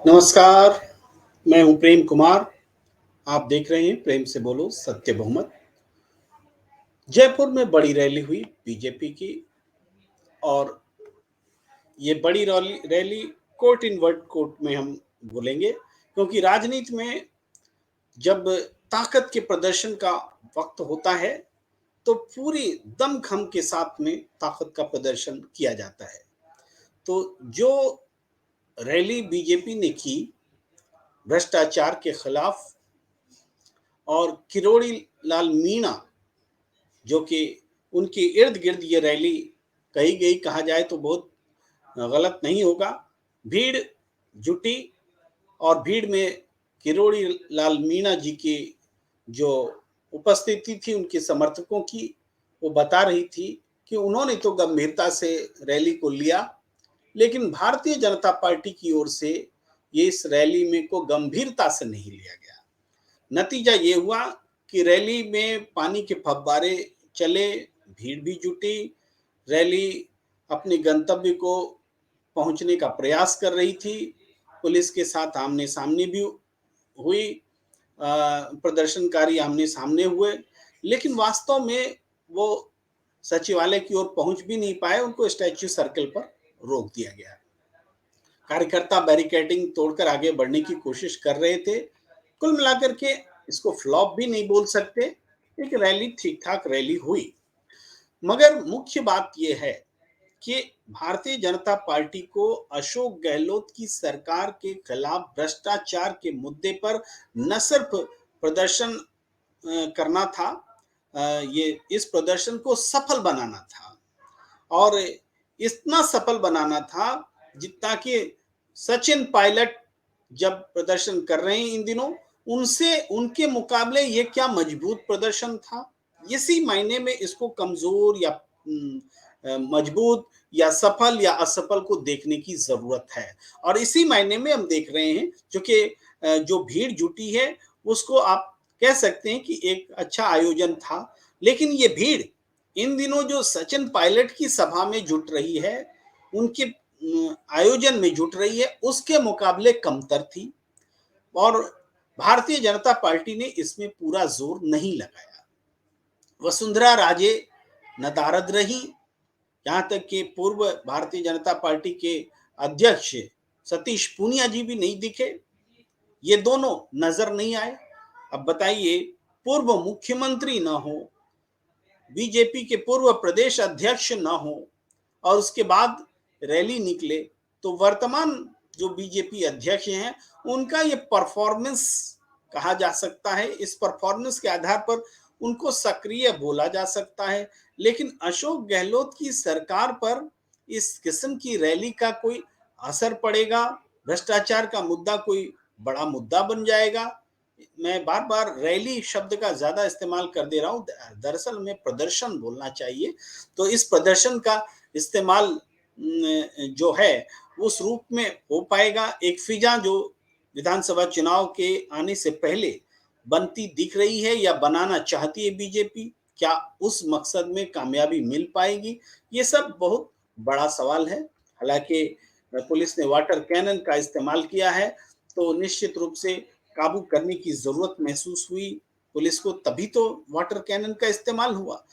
नमस्कार, मैं हूं प्रेम कुमार। आप देख रहे हैं प्रेम से बोलो सत्य बहुमत। जयपुर में बड़ी रैली हुई बीजेपी की। और ये बड़ी रैली कोट इन वर्ड कोर्ट में हम बोलेंगे, क्योंकि राजनीति में जब ताकत के प्रदर्शन का वक्त होता है तो पूरी दमखम के साथ में ताकत का प्रदर्शन किया जाता है। तो जो रैली बीजेपी ने की भ्रष्टाचार के खिलाफ, और किरोड़ी लाल मीणा जो कि उनके इर्द गिर्द ये रैली कही गई, कहा जाए तो बहुत गलत नहीं होगा। भीड़ जुटी और भीड़ में किरोड़ी लाल मीणा जी की जो उपस्थिति थी उनके समर्थकों की, वो बता रही थी कि उन्होंने तो गंभीरता से रैली को लिया, लेकिन भारतीय जनता पार्टी की ओर से ये इस रैली में को गंभीरता से नहीं लिया गया। नतीजा ये हुआ कि रैली में पानी के फव्वारे चले, भीड़ भी जुटी। रैली अपने गंतव्य को पहुंचने का प्रयास कर रही थी। पुलिस के साथ आमने सामने भी हुई, प्रदर्शनकारी आमने सामने हुए, लेकिन वास्तव में वो सचिवालय की ओर पहुंच भी नहीं पाए। उनको स्टैच्यू सर्कल पर रोक दिया गया। कार्यकर्ता बैरिकेडिंग तोड़कर आगे बढ़ने की कोशिश कर रहे थे। कुल मिलाकर के इसको फ्लॉप भी नहीं बोल सकते। एक रैली ठीक ठाक रैली हुई, मगर मुख्य बात यह है कि भारतीय जनता पार्टी को अशोक गहलोत की सरकार के खिलाफ भ्रष्टाचार के मुद्दे पर न सिर्फ प्रदर्शन करना था, ये इस प्रदर्शन को सफल बनाना था। और इतना सफल बनाना था जितना कि सचिन पायलट जब प्रदर्शन कर रहे हैं इन दिनों, उनसे उनके मुकाबले ये क्या मजबूत प्रदर्शन था। इसी मायने में इसको कमजोर या मजबूत या सफल या असफल को देखने की जरूरत है। और इसी मायने में हम देख रहे हैं जो कि जो भीड़ जुटी है उसको आप कह सकते हैं कि एक अच्छा आयोजन था। लेकिन ये भीड़ इन दिनों जो सचिन पायलट की सभा में जुट रही है, उनके आयोजन में जुट रही है, उसके मुकाबले कमतर थी। और भारतीय जनता पार्टी ने इसमें पूरा जोर नहीं लगाया। वसुंधरा राजे नदारद रही। यहाँ तक कि पूर्व भारतीय जनता पार्टी के अध्यक्ष सतीश पूनिया जी भी नहीं दिखे। ये दोनों नजर नहीं आए। अब बताइए, पूर्व मुख्यमंत्री ना हो, बीजेपी के पूर्व प्रदेश अध्यक्ष न हो, और उसके बाद रैली निकले, तो वर्तमान जो बीजेपी अध्यक्ष हैं उनका ये परफॉर्मेंस कहा जा सकता है। इस परफॉर्मेंस के आधार पर उनको सक्रिय बोला जा सकता है। लेकिन अशोक गहलोत की सरकार पर इस किस्म की रैली का कोई असर पड़ेगा? भ्रष्टाचार का मुद्दा कोई बड़ा मुद्दा बन जाएगा? मैं बार बार रैली शब्द का ज्यादा इस्तेमाल कर दे रहा हूँ, दरअसल में प्रदर्शन बोलना चाहिए। तो इस प्रदर्शन का इस्तेमाल जो है उस रूप में हो पाएगा। एक फिजा जो विधानसभा चुनाव के आने से पहले बनती दिख रही है या बनाना चाहती है बीजेपी, क्या उस मकसद में कामयाबी मिल पाएगी? ये सब बहुत बड़ा सवाल है। हालांकि पुलिस ने वाटर कैनन का इस्तेमाल किया है, तो निश्चित रूप से काबू करने की जरूरत महसूस हुई पुलिस को, तभी तो वाटर कैनन का इस्तेमाल हुआ।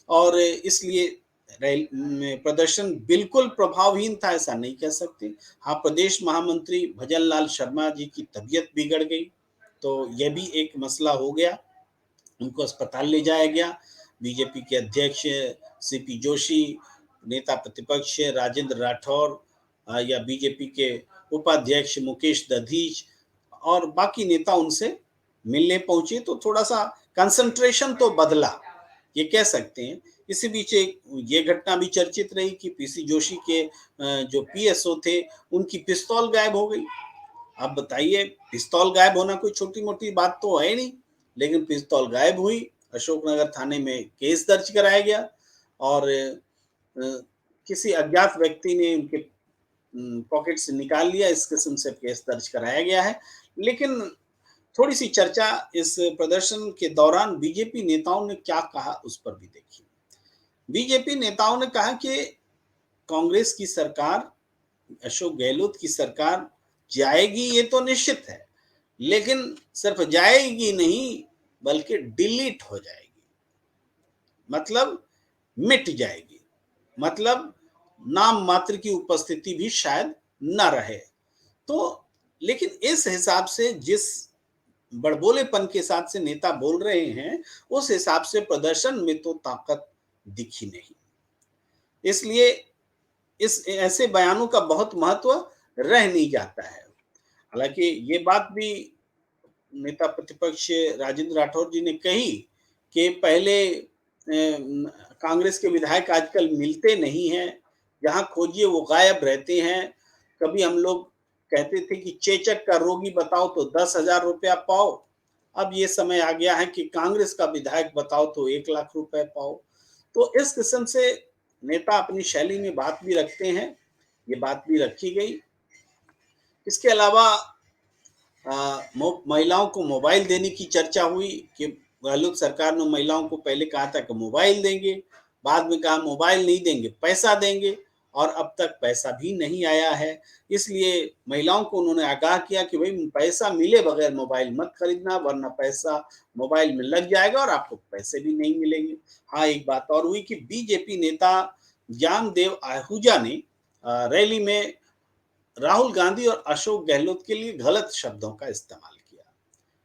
और इसलिए प्रदर्शन बिल्कुल प्रभावहीन था ऐसा नहीं कह सकते। हाँ, प्रदेश महामंत्री भजन लाल शर्मा जी की तबीयत बिगड़ गई, तो यह भी एक मसला हो गया। उनको अस्पताल ले जाया गया। बीजेपी के अध्यक्ष सीपी जोशी, नेता प्रतिपक्ष राजेंद्र राठौर, या बीजेपी के उपाध्यक्ष मुकेश दधीच और बाकी नेता उनसे मिलने पहुंचे, तो थोड़ा सा कंसंट्रेशन तो बदला, ये कह सकते हैं। इसी बीच एक ये घटना भी चर्चित रही कि पीसी जोशी के जो पीएसओ थे उनकी पिस्तौल गायब हो गई। अब बताइए, पिस्तौल गायब होना कोई छोटी मोटी बात तो है नहीं, लेकिन पिस्तौल गायब हुई। अशोकनगर थाने में केस दर्ज कराया गया और किसी अज्ञात व्यक्ति ने उनके पॉकेट से निकाल लिया, इस किस्म से केस दर्ज कराया गया है। लेकिन थोड़ी सी चर्चा इस प्रदर्शन के दौरान बीजेपी नेताओं ने क्या कहा उस पर भी देखिए। बीजेपी नेताओं ने कहा कि कांग्रेस की सरकार, अशोक गहलोत की सरकार जाएगी ये तो निश्चित है, लेकिन सिर्फ जाएगी नहीं बल्कि डिलीट हो जाएगी, मतलब मिट जाएगी, मतलब नाम मात्र की उपस्थिति भी शायद न रहे। तो लेकिन इस हिसाब से जिस बड़बोलेपन के साथ से नेता बोल रहे हैं, उस हिसाब से प्रदर्शन में तो ताकत दिखी नहीं। इसलिए इस ऐसे बयानों का बहुत महत्व रह नहीं जाता है। हालाँकि ये बात भी नेता प्रतिपक्ष राजेंद्र राठौर जी ने कही कि पहले कांग्रेस के विधायक आजकल मिलते नहीं हैं, जहाँ खोजिए वो गायब रहते हैं। कभी हम लोग कहते थे कि चेचक का रोगी बताओ तो 10,000 रुपया पाओ, अब ये समय आ गया है कि कांग्रेस का विधायक बताओ तो 1 लाख रुपए पाओ। तो इस किस्म से नेता अपनी शैली में बात भी रखते हैं, ये बात भी रखी गई। इसके अलावा महिलाओं को मोबाइल देने की चर्चा हुई कि गहलोत सरकार ने महिलाओं को पहले कहा था कि मोबाइल देंगे, बाद में कहा मोबाइल नहीं देंगे, पैसा देंगे और अब तक पैसा भी नहीं आया है। इसलिए महिलाओं को उन्होंने आगाह किया कि भाई पैसा मिले बगैर मोबाइल मत खरीदना, वरना पैसा मोबाइल में लग जाएगा और आपको पैसे भी नहीं मिलेंगे। हाँ, एक बात और हुई कि बीजेपी नेता ज्ञानदेव आहूजा ने रैली में राहुल गांधी और अशोक गहलोत के लिए गलत शब्दों का इस्तेमाल किया,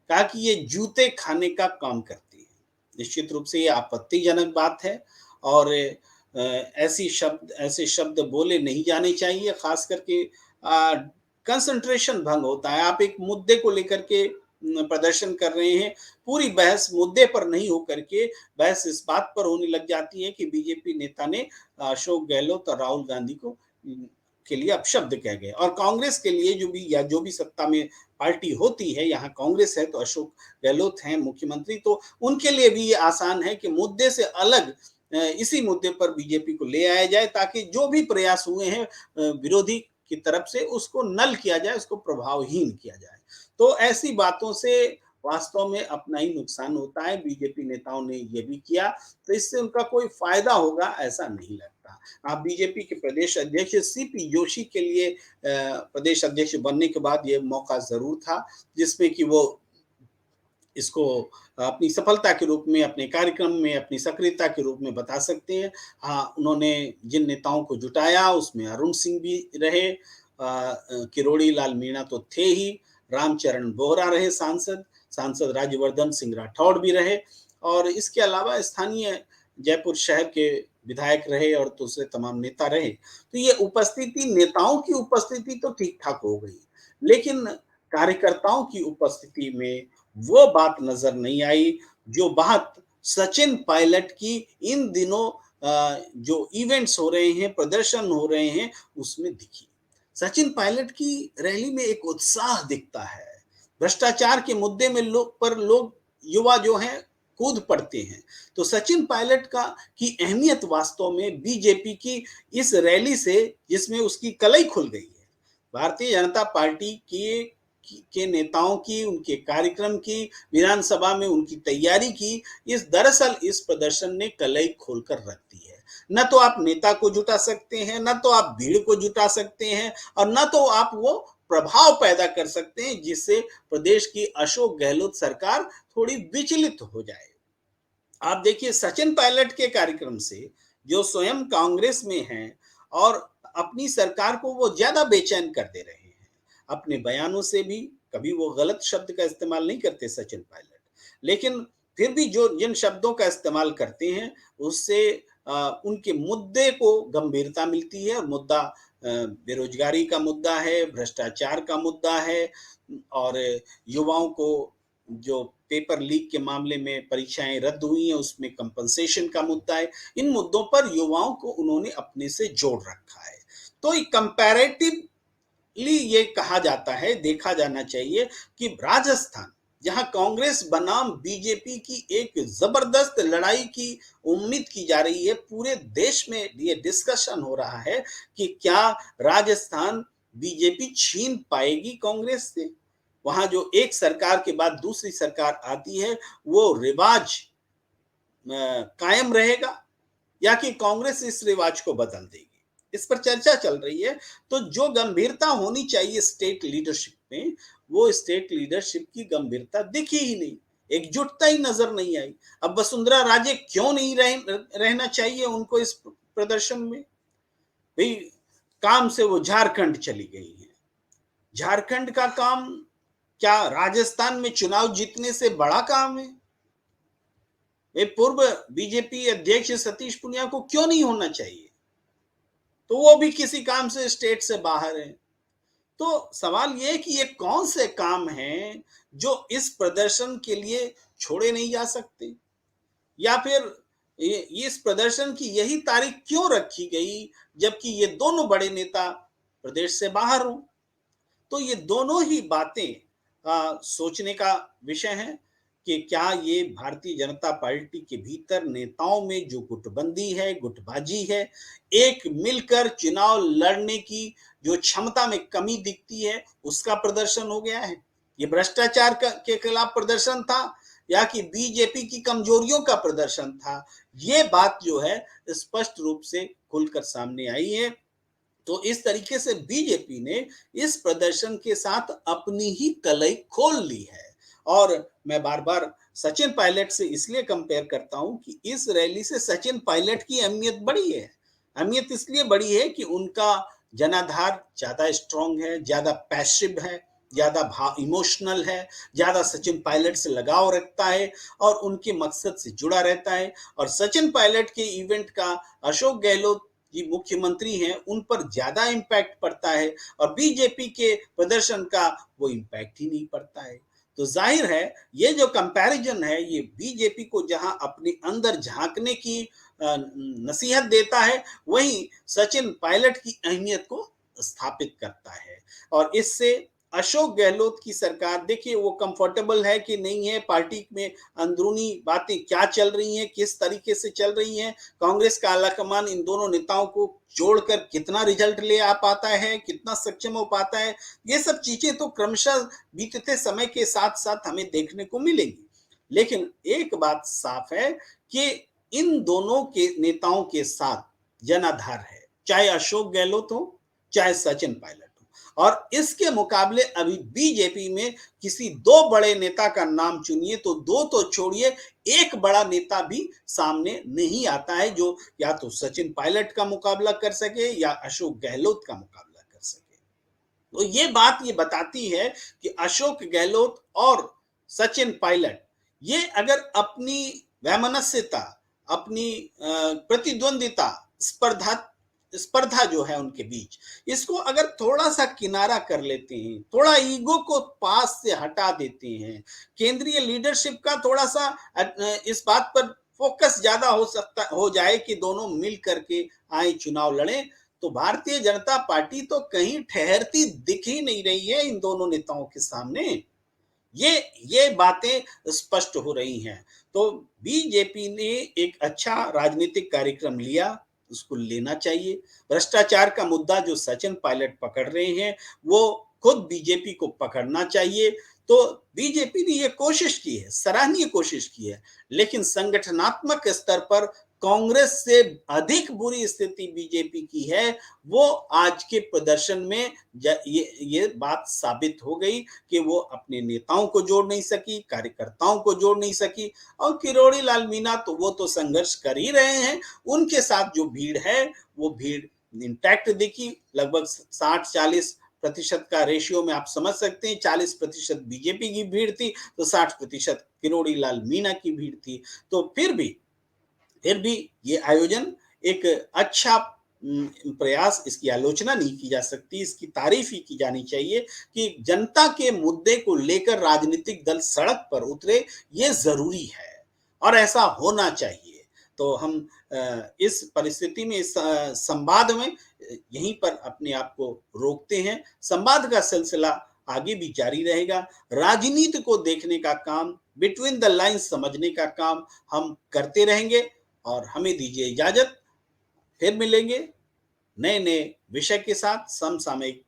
कहा कि ये जूते खाने का काम करती है। निश्चित रूप से ये आपत्तिजनक बात है और ऐसे शब्द बोले नहीं जाने चाहिए, खास करके कंसंट्रेशन भंग होता है। आप एक मुद्दे को लेकर के प्रदर्शन कर रहे हैं, पूरी बहस मुद्दे पर नहीं होकर के बहस इस बात पर होने लग जाती है कि बीजेपी नेता ने अशोक गहलोत और राहुल गांधी को के लिए अपशब्द कह गए और कांग्रेस के लिए जो भी सत्ता में पार्टी होती है, यहाँ कांग्रेस है तो अशोक गहलोत हैं मुख्यमंत्री, तो उनके लिए भी ये आसान है कि मुद्दे से अलग इसी मुद्दे पर बीजेपी को ले आया जाए ताकि जो भी प्रयास हुए हैं विरोधी की तरफ से उसको नल किया जाए, उसको प्रभावहीन किया जाए। तो ऐसी बातों से वास्तव में अपना ही नुकसान होता है। बीजेपी नेताओं ने ये भी किया, तो इससे उनका कोई फायदा होगा ऐसा नहीं लगता। आप बीजेपी के प्रदेश अध्यक्ष सीपी जोशी के लिए प्रदेश अध्यक्ष बनने के बाद ये मौका जरूर था, जिसमें कि वो इसको अपनी सफलता के रूप में, अपने कार्यक्रम में, अपनी सक्रियता के रूप में बता सकते हैं। हाँ, उन्होंने जिन नेताओं को जुटाया उसमें अरुण सिंह भी रहे, किरोड़ी लाल मीणा तो थे ही, रामचरण बोहरा रहे सांसद, सांसद राज्यवर्धन सिंह राठौड़ भी रहे और इसके अलावा स्थानीय जयपुर शहर के विधायक रहे और दूसरे तमाम नेता रहे। तो ये उपस्थिति, नेताओं की उपस्थिति तो ठीक-ठाक हो गई, लेकिन कार्यकर्ताओं की उपस्थिति में वो बात नजर नहीं आई जो बात सचिन पायलट की इन दिनों जो इवेंट्स हो रहे हैं, प्रदर्शन हो रहे हैं, उसमें दिखी। सचिन पायलट की रैली में एक उत्साह दिखता है। भ्रष्टाचार के मुद्दे में लोग युवा जो हैं कूद पड़ते हैं। तो सचिन पायलट का की अहमियत वास्तव में बीजेपी की इस रैली से, जिसमें उसकी कलई खुल गई है। भारतीय जनता पार्टी के नेताओं की, उनके कार्यक्रम की, विधानसभा में उनकी तैयारी की, दरअसल इस प्रदर्शन ने कलई खोलकर रख दी है। न तो आप नेता को जुटा सकते हैं, न तो आप भीड़ को जुटा सकते हैं और न तो आप वो प्रभाव पैदा कर सकते हैं जिससे प्रदेश की अशोक गहलोत सरकार थोड़ी विचलित हो जाए। आप देखिए सचिन पायलट के कार्यक्रम से जो स्वयं कांग्रेस में हैं और अपनी सरकार को वो ज्यादा बेचैन कर दे रहे हैं। अपने बयानों से भी कभी वो गलत शब्द का इस्तेमाल नहीं करते सचिन पायलट, लेकिन फिर भी जो जिन शब्दों का इस्तेमाल करते हैं उससे उनके मुद्दे को गंभीरता मिलती है और मुद्दा बेरोजगारी का मुद्दा है, भ्रष्टाचार का मुद्दा है और युवाओं को जो पेपर लीक के मामले में परीक्षाएं रद्द हुई हैं उसमें कंपनसेशन का मुद्दा है। इन मुद्दों पर युवाओं को उन्होंने अपने से जोड़ रखा है। तो कंपैरेटिव ये कहा जाता है, देखा जाना चाहिए कि राजस्थान, जहां कांग्रेस बनाम बीजेपी की एक जबरदस्त लड़ाई की उम्मीद की जा रही है, पूरे देश में ये डिस्कशन हो रहा है कि क्या राजस्थान बीजेपी छीन पाएगी कांग्रेस से। वहां जो एक सरकार के बाद दूसरी सरकार आती है वो रिवाज कायम रहेगा या कि कांग्रेस इस रिवाज को बदल देगी। इस पर चर्चा चल रही है। तो जो गंभीरता होनी चाहिए स्टेट लीडरशिप में, वो स्टेट लीडरशिप की गंभीरता दिखी ही नहीं, एकजुटता ही नजर नहीं आई। अब वसुंधरा राजे क्यों नहीं रहना चाहिए उनको इस प्रदर्शन में? भाई, काम से वो झारखंड चली गई है। झारखंड का काम क्या राजस्थान में चुनाव जीतने से बड़ा काम है? वे पूर्व बीजेपी अध्यक्ष सतीश पुनिया को क्यों नहीं होना चाहिए? तो वो भी किसी काम से स्टेट से बाहर है। तो सवाल ये है कि ये कौन से काम हैं जो इस प्रदर्शन के लिए छोड़े नहीं जा सकते, या फिर ये इस प्रदर्शन की यही तारीख क्यों रखी गई जबकि ये दोनों बड़े नेता प्रदेश से बाहर हों? तो ये दोनों ही बातें सोचने का विषय है कि क्या ये भारतीय जनता पार्टी के भीतर नेताओं में जो गुटबंदी है, गुटबाजी है, एक मिलकर चुनाव लड़ने की जो क्षमता में कमी दिखती है, उसका प्रदर्शन हो गया है? ये भ्रष्टाचार के खिलाफ प्रदर्शन था या कि बीजेपी की कमजोरियों का प्रदर्शन था? ये बात जो है स्पष्ट रूप से खुलकर सामने आई है। तो इस तरीके से बीजेपी ने इस प्रदर्शन के साथ अपनी ही कलई खोल ली है। और मैं बार बार सचिन पायलट से इसलिए कंपेयर करता हूं कि इस रैली से सचिन पायलट की अहमियत बढ़ी है। अहमियत इसलिए बढ़ी है कि उनका जनाधार ज्यादा स्ट्रांग है, ज्यादा पैसिव है, ज्यादा इमोशनल है, ज्यादा सचिन पायलट से लगाव रखता है और उनके मकसद से जुड़ा रहता है। और सचिन पायलट के इवेंट का अशोक गहलोत जी मुख्यमंत्री हैं, उन पर ज्यादा इम्पैक्ट पड़ता है और बीजेपी के प्रदर्शन का वो इम्पैक्ट ही नहीं पड़ता है। तो जाहिर है ये जो कंपैरिजन है, ये बीजेपी को जहां अपने अंदर झांकने की नसीहत देता है, वहीं सचिन पायलट की अहमियत को स्थापित करता है। और इससे अशोक गहलोत की सरकार, देखिए वो कंफर्टेबल है कि नहीं है, पार्टी में अंदरूनी बातें क्या चल रही हैं, किस तरीके से चल रही हैं, कांग्रेस का आलाकमान इन दोनों नेताओं को जोड़कर कितना रिजल्ट ले आ पाता है, कितना सक्षम हो पाता है, ये सब चीजें तो क्रमशः बीतते समय के साथ साथ हमें देखने को मिलेंगी। लेकिन एक बात साफ है कि इन दोनों के नेताओं के साथ जनाधार है, चाहे अशोक गहलोत हो, चाहे सचिन पायलट हो। और इसके मुकाबले अभी बीजेपी में किसी दो बड़े नेता का नाम चुनिए तो दो तो छोड़िए, एक बड़ा नेता भी सामने नहीं आता है जो या तो सचिन पायलट का मुकाबला कर सके या अशोक गहलोत का मुकाबला कर सके। तो ये बात ये बताती है कि अशोक गहलोत और सचिन पायलट ये अगर अपनी वैमनस्यता, अपनी प्रतिद्वंदिता, स्पर्धा स्पर्धा जो है उनके बीच, इसको अगर थोड़ा सा किनारा कर लेते हैं, थोड़ा ईगो को पास से हटा देते हैं, केंद्रीय लीडरशिप का थोड़ा सा इस बात पर फोकस ज्यादा हो जाए कि दोनों मिल करके आए चुनाव लड़ें, तो भारतीय जनता पार्टी तो कहीं ठहरती दिख ही नहीं रही है इन दोनों नेताओं के सामने। ये ये बातें स्पष्ट हो रही हैं। तो बीजेपी ने एक अच्छा राजनीतिक कार्यक्रम लिया, उसको लेना चाहिए। भ्रष्टाचार का मुद्दा जो सचिन पायलट पकड़ रहे हैं, वो खुद बीजेपी को पकड़ना चाहिए। तो बीजेपी ने ये कोशिश की है, सराहनीय कोशिश की है, लेकिन संगठनात्मक स्तर पर कांग्रेस से अधिक बुरी स्थिति बीजेपी की है। वो आज के प्रदर्शन में ये बात साबित हो गई कि वो अपने नेताओं को जोड़ नहीं सकी, कार्यकर्ताओं को जोड़ नहीं सकी। और किरोड़ी लाल मीणा तो वो तो संघर्ष कर ही रहे हैं, उनके साथ जो भीड़ है वो भीड़ इंटैक्ट दिखी। लगभग 60-40% का रेशियो में आप समझ सकते हैं, 40% बीजेपी की भीड़ थी तो 60% किरोड़ी लाल मीणा की भीड़ थी। तो फिर भी ये आयोजन एक अच्छा प्रयास, इसकी आलोचना नहीं की जा सकती, इसकी तारीफ ही की जानी चाहिए कि जनता के मुद्दे को लेकर राजनीतिक दल सड़क पर उतरे, ये जरूरी है और ऐसा होना चाहिए। तो हम इस परिस्थिति में, इस संवाद में यहीं पर अपने आप को रोकते हैं। संवाद का सिलसिला आगे भी जारी रहेगा। राजनीति को देखने का काम, बिटवीन द लाइन्स समझने का काम हम करते रहेंगे। और हमें दीजिए इजाजत, फिर मिलेंगे नए नए विषय के साथ, समसामयिक